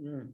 Mm.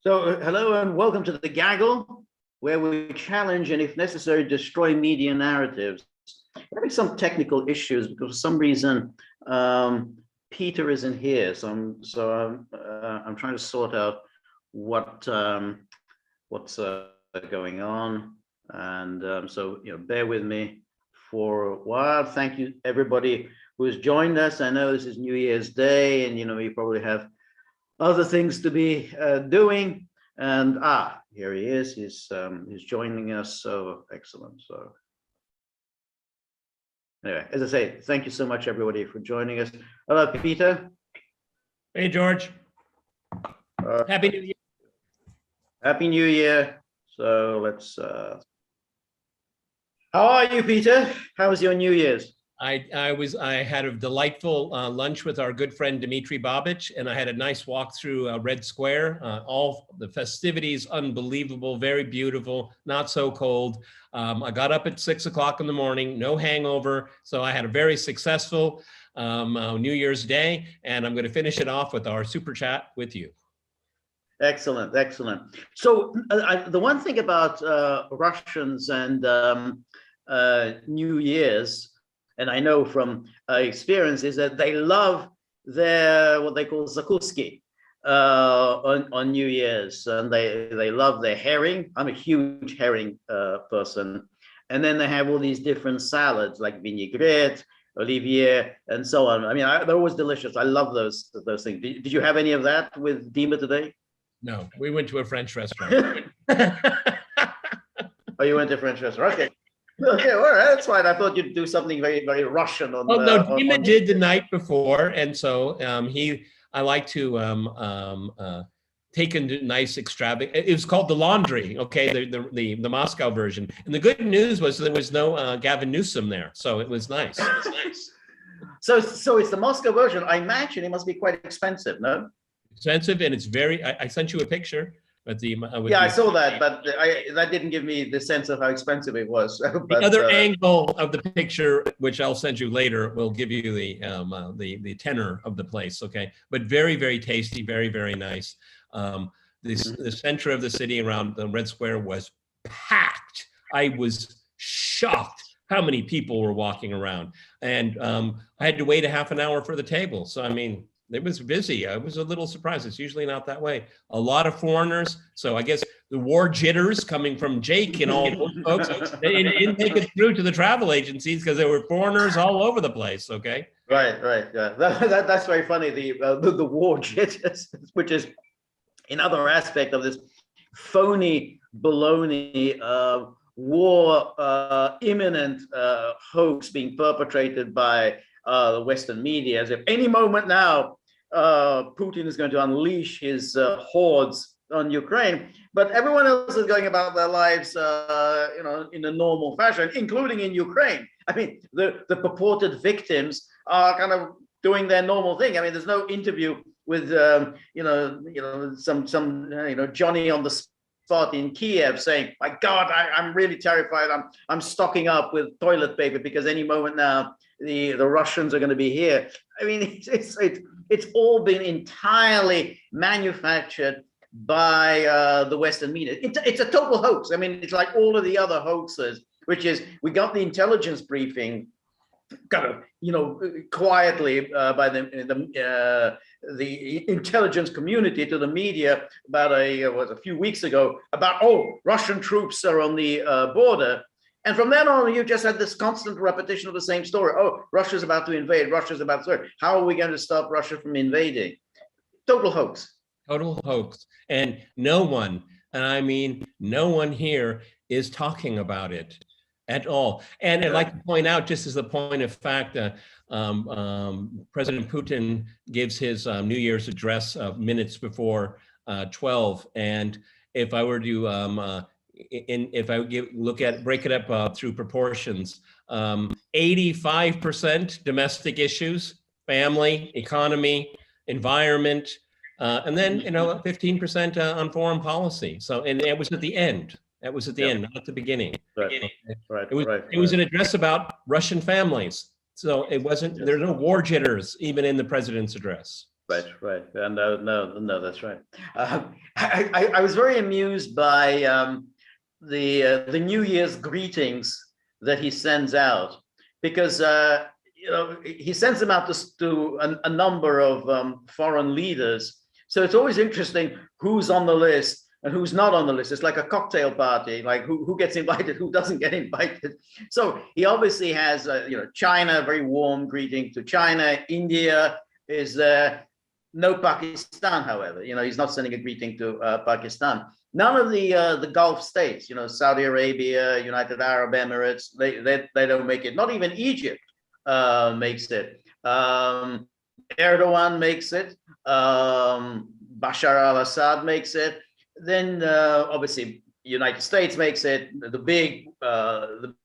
So, hello and welcome to the Gaggle, where we challenge and, if necessary, destroy media narratives. We're having some technical issues because for some reason Peter isn't here, so I'm trying to sort out what's going on, and so bear with me for a while. Thank you everybody who's joined us. I know this is New Year's Day, and you probably have other things to be doing, and here he is. He's joining us. So excellent. So anyway, as I say, thank you so much everybody for joining us. Hello, Peter. Hey, George. Happy New Year. Happy New Year. So let's how are you, Peter? How was your New Year's? I had a delightful lunch with our good friend Dmitry Babich, and I had a nice walk through Red Square. All the festivities, unbelievable, very beautiful, not so cold. I got up at 6 o'clock in the morning, no hangover, so I had a very successful New Year's Day, and I'm going to finish it off with our super chat with you. Excellent, excellent. So the one thing about Russians and New Year's, and I know from experience, is that they love their what they call zakuski on New Year's, and they love their herring. I'm a huge herring person, and then they have all these different salads like vinaigrette, Olivier, and so on. I mean, they're always delicious. I love those things. Did you have any of that with Dima today? No, we went to a French restaurant. Oh, you went to a French restaurant. Okay. Okay, all right, that's fine. I thought you'd do something very, very Russian on. Oh no, Dima did the night before, and so I like to take a nice extravagant. It was called the laundry, okay, the Moscow version. And the good news was there was no Gavin Newsom there, so it was nice. It was nice. So it's the Moscow version. I imagine it must be quite expensive, no? Expensive, and it's very. I sent you a picture. But I saw that, but that didn't give me the sense of how expensive it was. But, the other angle of the picture, which I'll send you later, will give you the tenor of the place. Okay, but very, very tasty, very, very nice. The center of the city around the Red Square was packed. I was shocked how many people were walking around, and I had to wait a half an hour for the table. So I mean, it was busy. I was a little surprised. It's usually not that way. A lot of foreigners. So I guess the war jitters coming from Jake and all those folks, they didn't make it through to the travel agencies because there were foreigners all over the place. Okay. Right. Yeah. That's very funny. The war jitters, which is another aspect of this phony baloney war imminent hoax being perpetrated by the Western media, as if any moment now Putin is going to unleash his hordes on Ukraine, but everyone else is going about their lives, in a normal fashion, including in Ukraine. I mean, the purported victims are kind of doing their normal thing. I mean, there's no interview with some Johnny on the spot in Kiev saying, "My God, I'm really terrified. I'm stocking up with toilet paper because any moment now the Russians are going to be here." I mean, it's all been entirely manufactured by the Western media. It's a total hoax. I mean, it's like all of the other hoaxes, which is we got the intelligence briefing kind of, quietly by the intelligence community to the media about a few weeks ago about, Russian troops are on the border. And from then on, you just had this constant repetition of the same story. Oh, Russia's about to invade. Russia's about to. How are we going to stop Russia from invading? Total hoax. Total hoax. And no one, and I mean no one here is talking about it at all. And I'd like to point out, just as a point of fact, President Putin gives his New Year's address minutes before 12. And if I were to break it up through proportions, 85% domestic issues, family, economy, environment, and then 15% on foreign policy. So, and it was at the end. That was at the end, not at the beginning. Right. It was an address about Russian families. So it wasn't. There's no war jitters even in the president's address. Right. And no, that's right. I was very amused by the New Year's greetings that he sends out, because he sends them out to a number of foreign leaders. So it's always interesting who's on the list and who's not on the list. It's like a cocktail party, like who gets invited, who doesn't get invited. So he obviously has China, very warm greeting to China. India is there. No Pakistan, however. He's not sending a greeting to Pakistan. None of the Gulf states, Saudi Arabia, United Arab Emirates, they don't make it. Not even Egypt makes it. Erdogan makes it. Bashar al-Assad makes it. Then obviously United States makes it. The big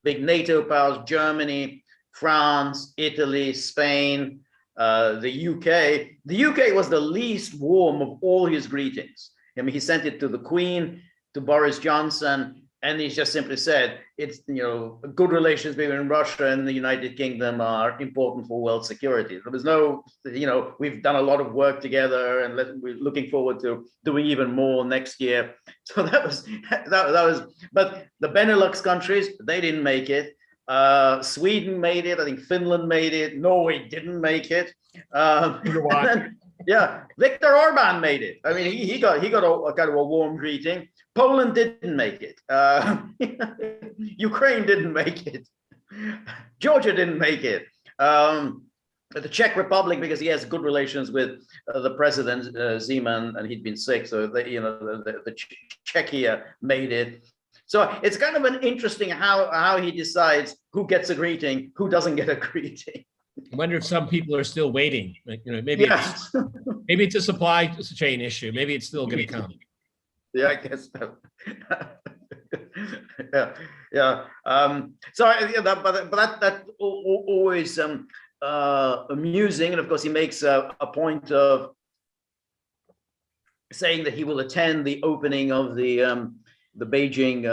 NATO powers: Germany, France, Italy, Spain, the UK. The UK was the least warm of all his greetings. I mean, he sent it to the Queen, to Boris Johnson, and he's just simply said it's, good relations between Russia and the United Kingdom are important for world security. There was no, we've done a lot of work together, and we're looking forward to doing even more next year. So that was. But the Benelux countries, they didn't make it. Sweden made it. I think Finland made it. Norway didn't make it. Yeah, Viktor Orban made it. I mean, he got a kind of a warm greeting. Poland didn't make it. Ukraine didn't make it. Georgia didn't make it. The Czech Republic, because he has good relations with the president Zeman, and he'd been sick, so the Czechia made it. So it's kind of an interesting how he decides who gets a greeting, who doesn't get a greeting. I wonder if some people are still waiting. Maybe it's a supply chain issue. Maybe it's still going to come. Yeah, I guess so. Yeah. But that always amusing, and of course he makes a point of saying that he will attend the opening of the Beijing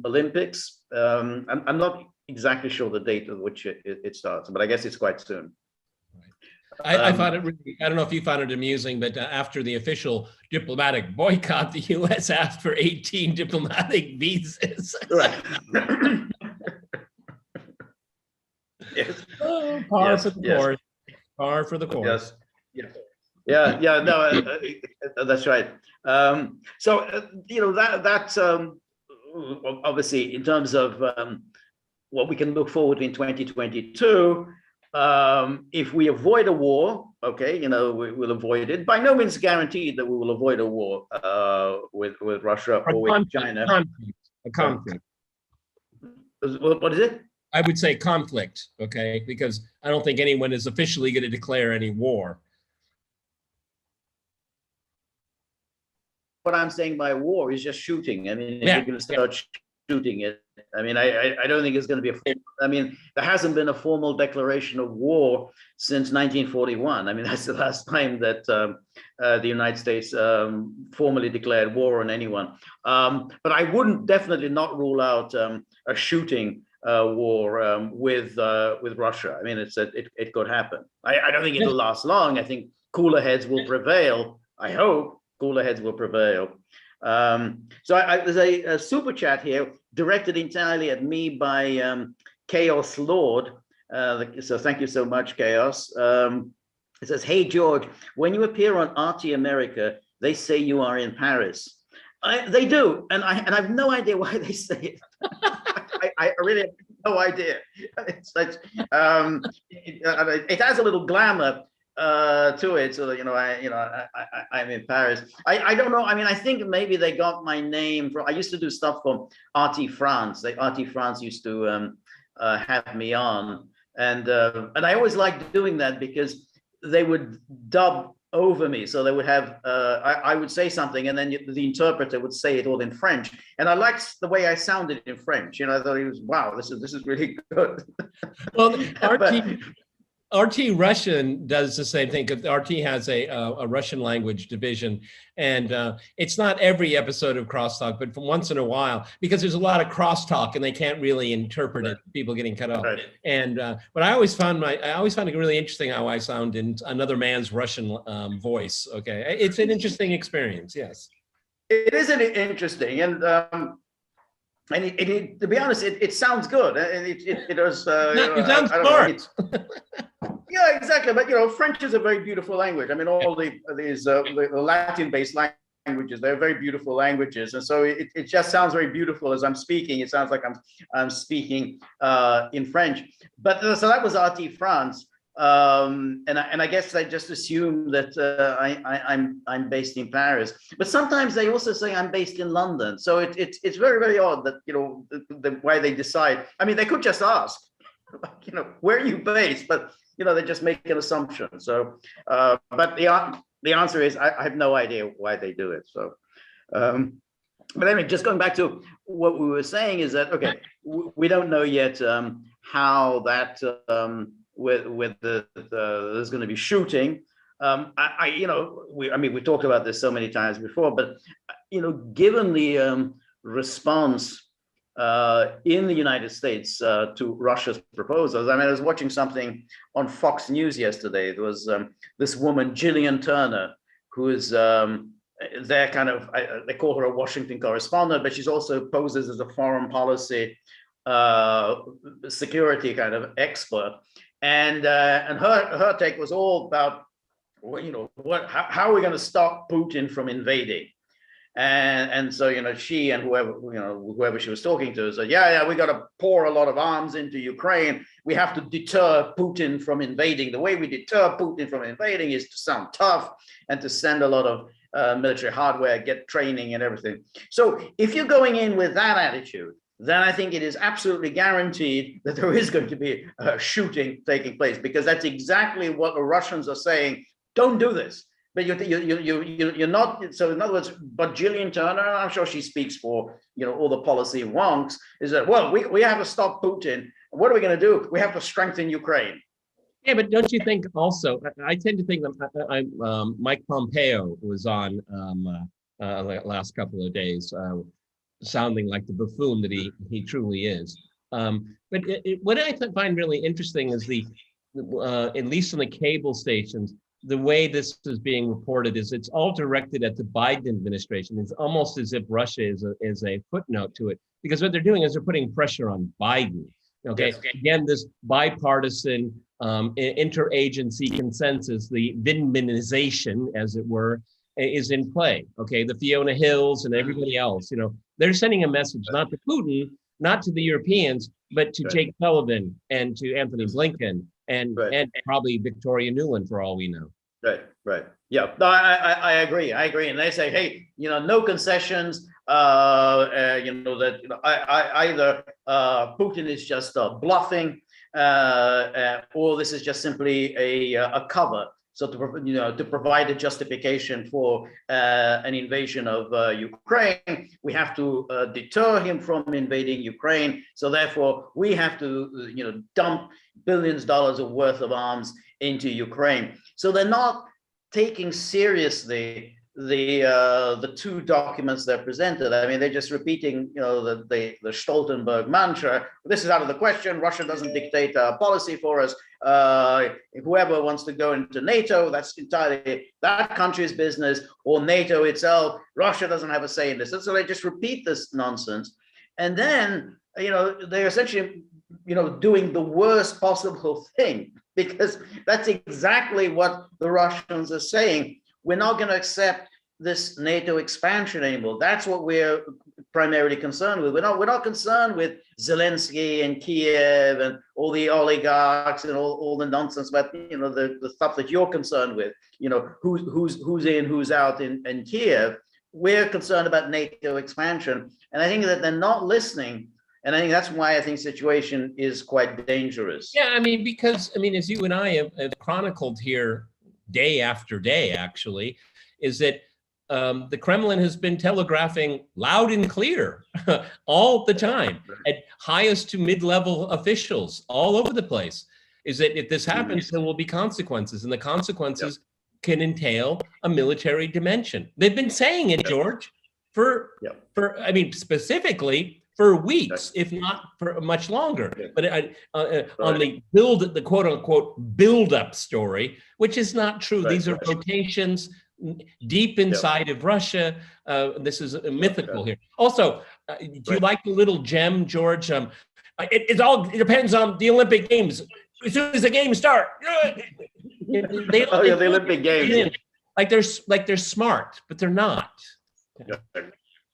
Olympics. I'm not exactly sure the date at which it starts, but I guess it's quite soon. I found it really, I don't know if you found it amusing, but after the official diplomatic boycott, the US asked for 18 diplomatic visas. Right. Yes. Oh, par for the course. Par for the course. Yes. Yeah. No, that's right. That's obviously in terms of what we can look forward to in 2022. If we avoid a war, okay, we'll avoid it. By no means guaranteed that we will avoid a war with Russia or with China. A conflict. What is it? I would say conflict, okay, because I don't think anyone is officially going to declare any war. What I'm saying by war is just shooting. I mean, if you're going to start shooting it, I mean, I don't think it's going to be there hasn't been a formal declaration of war since 1941. I mean, that's the last time that the United States formally declared war on anyone. But I wouldn't definitely not rule out a shooting war with Russia. I mean, it could happen. I don't think it'll last long. I think cooler heads will prevail. I hope cooler heads will prevail. There's a super chat here directed entirely at me by Chaos Lord. So thank you so much, Chaos. It says, "Hey George, when you appear on RT America, they say you are in Paris." They do, and I have no idea why they say it. I really have no idea. It's like, it has a little glamour to it, so that I'm in Paris. I don't know. I mean, I think maybe they got my name from. I used to do stuff for RT France. RT France used to have me on, and I always liked doing that because they would dub over me. So they would have I would say something, and then the interpreter would say it all in French, and I liked the way I sounded in French. I thought it was, wow, this is really good. Well, RT Russian does the same thing, because RT has a Russian language division, and it's not every episode of Crosstalk, but from once in a while, because there's a lot of crosstalk and they can't really interpret it, people getting cut off. Right. And but I always found it really interesting how I sound in another man's Russian voice. Okay, it's an interesting experience. Yes, it is interesting, and to be honest, it sounds good, and it does. It sounds smart. Yeah, exactly. But French is a very beautiful language. I mean, all these the Latin-based languages, they're very beautiful languages, and so it just sounds very beautiful as I'm speaking. It sounds like I'm speaking in French. But so that was RT France, and I guess I just assume that I'm based in Paris. But sometimes they also say I'm based in London. So it's very, very odd that the why they decide. I mean, they could just ask, where are you based? But they just make an assumption. So, but the answer is I have no idea why they do it. So, but anyway, just going back to what we were saying is that, okay, we don't know yet how that with there's going to be shooting. We talked about this so many times before, but given the response in the United States to Russia's proposals. I mean, I was watching something on Fox News yesterday. There was this woman, Gillian Turner, who is their kind of, they call her a Washington correspondent, but she's also poses as a foreign policy security kind of expert. And her take was all about, you know, how are we going to stop Putin from invading? And so, you know, she and whoever she was talking to said, yeah, we got to pour a lot of arms into Ukraine. We have to deter Putin from invading. The way we deter Putin from invading is to sound tough and to send a lot of military hardware, get training and everything. So if you're going in with that attitude, then I think it is absolutely guaranteed that there is going to be a shooting taking place, because that's exactly what the Russians are saying. Don't do this. But you're not. So in other words, but Gillian Turner, I'm sure she speaks for, you know, all the policy wonks, is that, well, we have to stop Putin. What are we going to do? We have to strengthen Ukraine. Yeah, but don't you think also? I tend to think that Mike Pompeo was on last couple of days, sounding like the buffoon that he truly is. But what I find really interesting is at least in the cable stations, the way this is being reported is it's all directed at the Biden administration. It's almost as if Russia is a footnote to it, because what they're doing is they're putting pressure on Biden. Okay, yes. Again, this bipartisan interagency consensus, the Vindmanization, as it were, is in play. Okay, the Fiona Hills and everybody else, you know, they're sending a message not to Putin, not to the Europeans, but to Jake Sullivan and to Anthony Blinken and probably Victoria Nuland, for all we know. Right. Yeah, no, I agree. And they say, hey, you know, no concessions. You know, that, you know, either Putin is just bluffing, or this is just simply a cover. So to provide a justification for an invasion of Ukraine, we have to deter him from invading Ukraine. So therefore, we have to, you know, dump billions of dollars worth of arms into Ukraine. So they're not taking seriously the two documents they're presented. I mean, they're just repeating, you know, the Stoltenberg mantra. This is out of the question. Russia doesn't dictate policy for us. Whoever wants to go into NATO, that's entirely that country's business, or NATO itself. Russia doesn't have a say in this. And so they just repeat this nonsense. And then, you know, they're essentially, you know, doing the worst possible thing, because that's exactly what the Russians are saying. We're not going to accept this NATO expansion anymore. That's what we're primarily concerned with. We're not concerned with Zelensky and Kiev and all the oligarchs and all the nonsense about, you know, the stuff that you're concerned with. You know, who's in, who's out in Kiev. We're concerned about NATO expansion, and I think that they're not listening. And I think that's why I think the situation is quite dangerous. Yeah, I mean, because I mean, as you and I have chronicled here day after day, actually, is that the Kremlin has been telegraphing loud and clear all the time at highest to mid-level officials all over the place, is that if this happens, there will be consequences, and the consequences can entail a military dimension. They've been saying it, George, for I mean, specifically for weeks, if not for much longer. But on the quote unquote build up story, which is not true. These are rotations deep inside of Russia. This is mythical here. Also, do you like the little gem, George? It depends on the Olympic Games. As soon as the games start, the Olympic Games. Like they're smart, but they're not.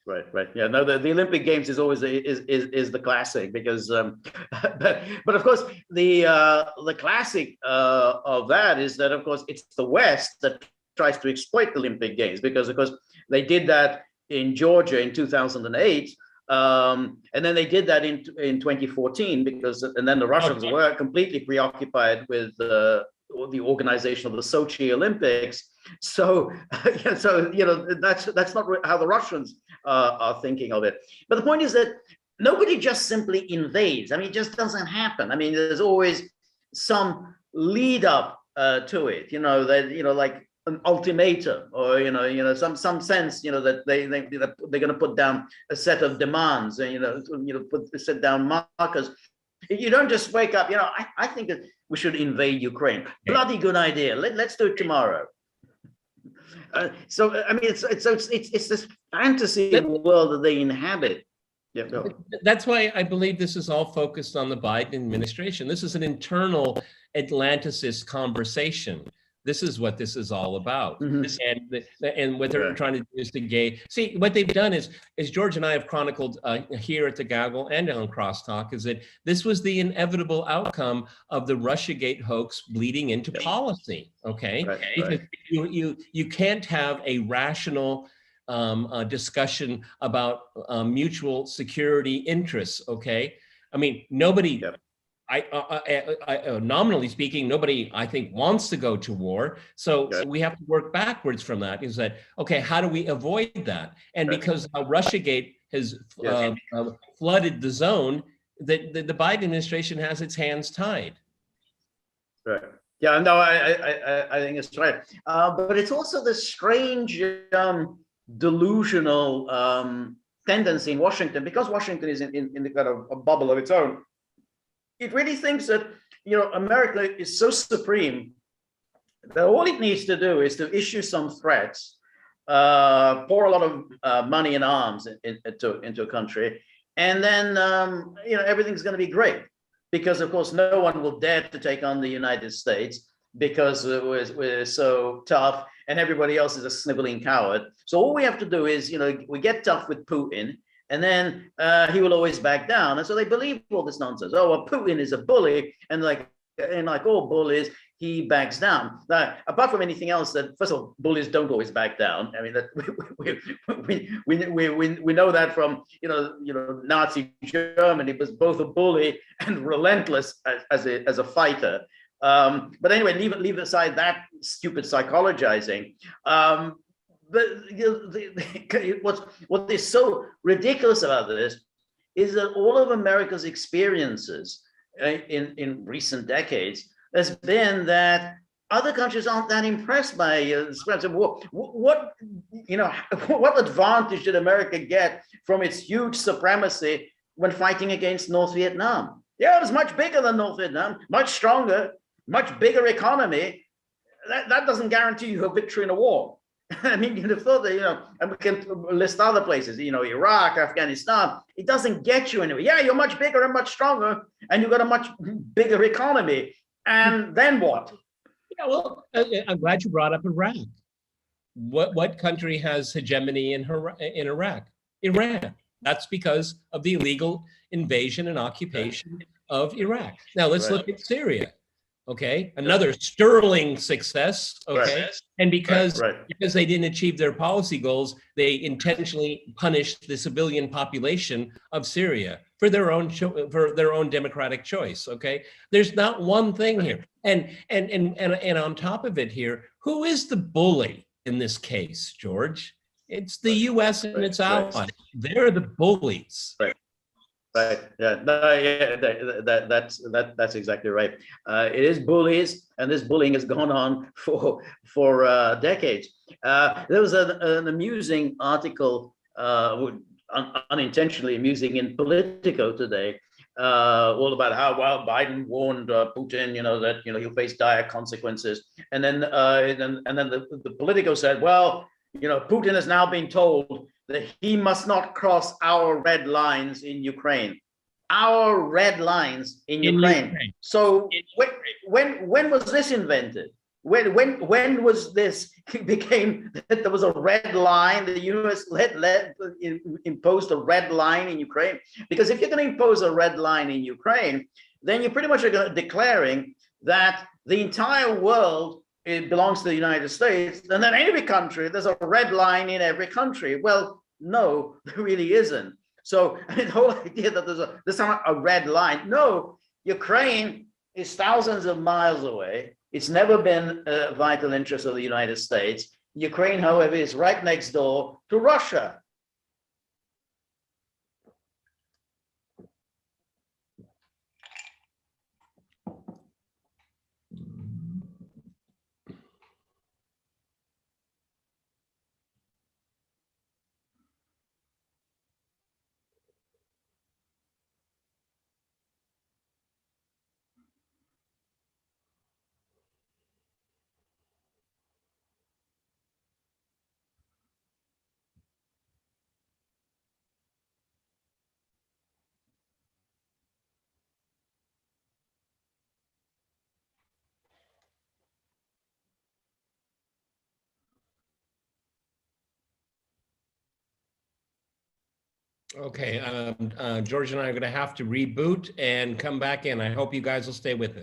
Right. Yeah, no, the Olympic Games is always is the classic, because but of course the classic of that is that, of course, it's the West that tries to exploit the Olympic Games, because of course they did that in Georgia in 2008, and then they did that in 2014, and then the Russians were completely preoccupied with the organization of the Sochi Olympics. So, you know, that's not how the Russians are thinking of it. But the point is that nobody just simply invades. I mean, it just doesn't happen. I mean, there's always some lead up to it. You know, that, you know, like an ultimatum, or some sense, that they're going to put down a set of demands, and set down markers. You don't just wake up. I think that we should invade Ukraine. Bloody good idea. Let's do it tomorrow. So I mean, it's this fantasy world that they inhabit. Yeah, no. That's why I believe this is all focused on the Biden administration. This is an internal Atlanticist conversation. This is what this is all about. And what they're trying to do is to see what they've done is George and I have chronicled here at the Gaggle and on Crosstalk, is that this was the inevitable outcome of the Russiagate hoax bleeding into policy. Okay, because you can't have a rational discussion about mutual security interests. Okay, I mean, nobody. I nominally speaking, nobody, I think, wants to go to war. So we have to work backwards from that. Is that okay? How do we avoid that? And because Russiagate has flooded the zone, the Biden administration has its hands tied. Right. Yeah. No, I think it's right. But it's also the strange delusional tendency in Washington, because Washington is in the kind of a bubble of its own. It really thinks that America is so supreme that all it needs to do is to issue some threats, pour a lot of money and arms into a country, and then everything's going to be great, because of course no one will dare to take on the United States because we're so tough, and everybody else is a sniveling coward. So all we have to do is we get tough with Putin, and then he will always back down. And so they believe all this nonsense. Oh, well, Putin is a bully, and like all bullies, he backs down. Now, apart from anything else, that first of all, bullies don't always back down. I mean, that we know that from Nazi Germany was both a bully and relentless as a fighter. But anyway, leave aside that stupid psychologizing. But what is so ridiculous about this is that all of America's experiences in recent decades has been that other countries aren't that impressed by what advantage did America get from its huge supremacy when fighting against North Vietnam? Yeah, it was much bigger than North Vietnam, much stronger, much bigger economy. That doesn't guarantee you a victory in a war. I mean, you'd have thought that, and we can list other places, Iraq, Afghanistan. It doesn't get you anywhere. Yeah, you're much bigger and much stronger, and you've got a much bigger economy. And then what? Yeah, well, I'm glad you brought up Iraq. What country has hegemony in Iraq? Iran. That's because of the illegal invasion and occupation of Iraq. Now let's look at Syria. Okay, another sterling success. Okay, and because they didn't achieve their policy goals, they intentionally punished the civilian population of Syria for their own democratic choice. Okay, there's not one thing here, and on top of it here, who is the bully in this case, George? It's the U.S. and its allies. They're the bullies. Right. Yeah. No. Yeah. That's exactly right. It is bullies, and this bullying has gone on for decades. There was an amusing article, unintentionally amusing, in Politico today, all about how Biden warned Putin, that he'll face dire consequences, and then the Politico said, well, Putin has now been told that he must not cross our red lines in Ukraine. Our red lines in Ukraine. So when was this invented? When was this became that there was a red line? The US imposed a red line in Ukraine? Because if you're going to impose a red line in Ukraine, then you pretty much are declaring that the entire world, it belongs to the United States, and then every country, there's a red line in every country. Well, no, there really isn't. So the whole idea that there's a red line. No, Ukraine is thousands of miles away. It's never been a vital interest of the United States. Ukraine, however, is right next door to Russia. Okay, George and I are going to have to reboot and come back in. I hope you guys will stay with us.